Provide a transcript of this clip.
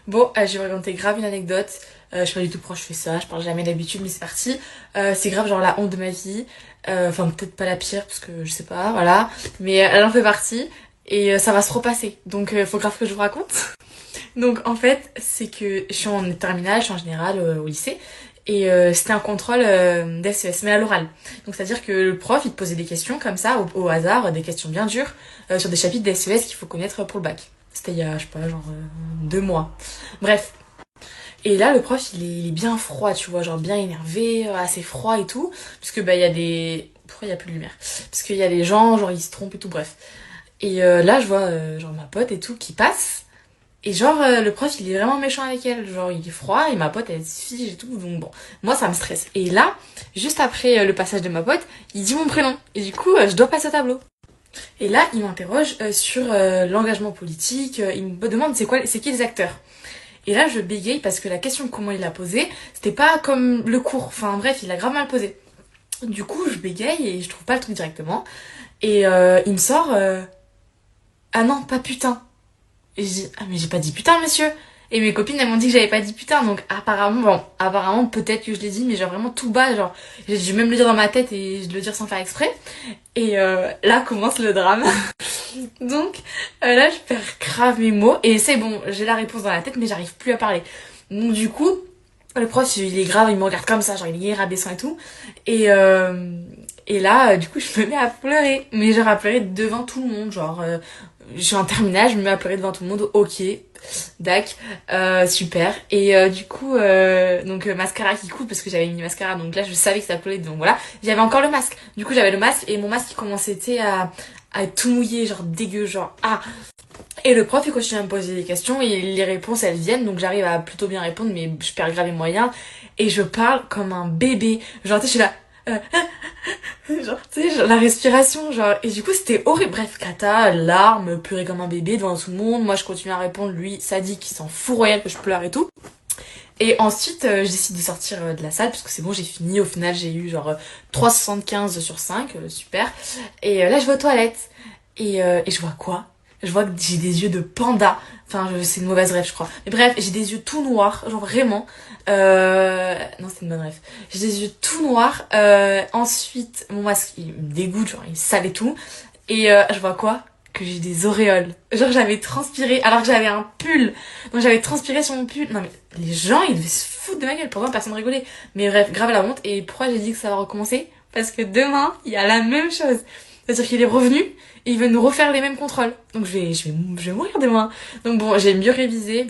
Bon, je vais vous raconter grave une anecdote. Je suis pas du tout proche, je fais ça, je parle jamais d'habitude, mais c'est parti. C'est grave genre la honte de ma vie. Enfin, peut-être pas la pire, parce que je sais pas, voilà. Mais elle en fait partie. Et ça va se repasser. Donc, faut grave que je vous raconte. Donc, en fait, c'est que je suis en terminale, je suis en général au lycée. Et c'était un contrôle d'SES, mais à l'oral. Donc, c'est-à-dire que le prof, il te posait des questions comme ça, au hasard, des questions bien dures, sur des chapitres d'SES qu'il faut connaître pour le bac. C'était il y a, je sais pas, genre 2 mois. Bref. Et là, le prof, il est bien froid, tu vois, genre bien énervé, assez froid et tout. Parce que, bah, il y a des... Pourquoi il y a plus de lumière? Parce qu'il y a des gens, genre, ils se trompent et tout, bref. Et là, je vois, genre, ma pote et tout qui passe. Et genre, le prof, il est vraiment méchant avec elle. Genre, il est froid et ma pote, elle se fige et tout. Donc bon, moi, ça me stresse. Et là, juste après le passage de ma pote, il dit mon prénom. Et du coup, je dois passer au tableau. Et là, il m'interroge sur l'engagement politique. Il me demande c'est qui les acteurs. Et là, je bégaye parce que la question comment il l'a posée, c'était pas comme le cours. Enfin bref, il l'a grave mal posé. Du coup, je bégaye et je trouve pas le truc directement. Et il me sort ah non, pas putain. Et je dis ah mais j'ai pas dit putain monsieur. Et mes copines elles m'ont dit que j'avais pas dit putain, donc apparemment bon, apparemment peut-être que je l'ai dit, mais genre vraiment tout bas, genre j'ai dû même le dire dans ma tête et je le dire sans faire exprès. Et là commence le drame. Donc là je perds grave mes mots et c'est bon, j'ai la réponse dans la tête mais j'arrive plus à parler. Donc du coup le prof il est grave, il me regarde comme ça, genre il est rabaissant et tout. Et et là du coup je me mets à pleurer, mais genre à pleurer devant tout le monde, genre je suis en terminale, je me mets à pleurer devant tout le monde, ok, dac, super. Et du coup, donc mascara qui coule parce que j'avais mis mascara, donc là je savais que ça coulait, donc voilà. J'avais encore le masque, du coup j'avais le masque et mon masque il commençait tu sais, à être tout mouillé, genre dégueu, genre ah. Et le prof il continue à me poser des questions et les réponses elles viennent, donc j'arrive à plutôt bien répondre, mais je perds grave les moyens. Et je parle comme un bébé, genre tu sais je suis là... genre, tu sais, genre, la respiration, genre, et du coup, c'était horrible. Bref, cata, larmes, pleurer comme un bébé devant tout le monde. Moi, je continue à répondre, lui, ça dit qu'il s'en fout royal que je pleure et tout. Et ensuite, je décide de sortir de la salle, parce que c'est bon, j'ai fini. Au final, j'ai eu genre 3,75 sur 5, super. Et là, je vais aux toilettes. Et je vois quoi? Je vois que j'ai des yeux de panda. Enfin, c'est une mauvaise rêve, je crois. Mais bref, j'ai des yeux tout noirs, genre vraiment. Non, c'est une bonne rêve. J'ai des yeux tout noirs. Ensuite, mon masque, il me dégoûte, genre il est sale et tout. Et je vois quoi? Que j'ai des auréoles. Genre j'avais transpiré alors que j'avais un pull. Donc j'avais transpiré sur mon pull. Non mais les gens, ils devaient se foutre de ma gueule. Pourtant, personne rigolait. Mais bref, grave la honte. Et pourquoi j'ai dit que ça va recommencer? Parce que demain, il y a la même chose. C'est-à-dire qu'il est revenu et il veut nous refaire les mêmes contrôles. Donc je vais mourir demain. Donc bon, j'ai mieux révisé.